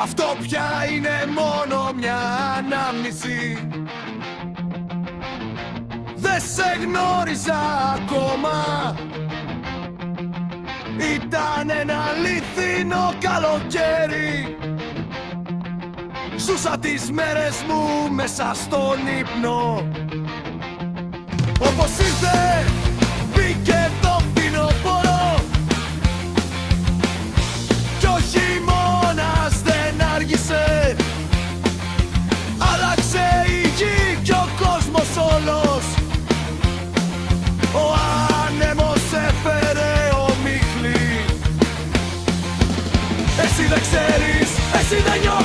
Αυτό πια είναι μόνο μια ανάμνηση. Δεν σε γνώριζα ακόμα. Ήταν ένα αληθινό καλοκαίρι. Ζούσα τις μέρες μου μέσα στον ύπνο. Όπως ήρθε, μπήκε το φθινόπωρο. Κι ο χειμώνας δεν άργησε. Άλλαξε η γη κι ο κόσμος όλος. Ο άνεμος έφερε ομίχλη. Εσύ δεν ξέρεις, εσύ δεν νιώθεις.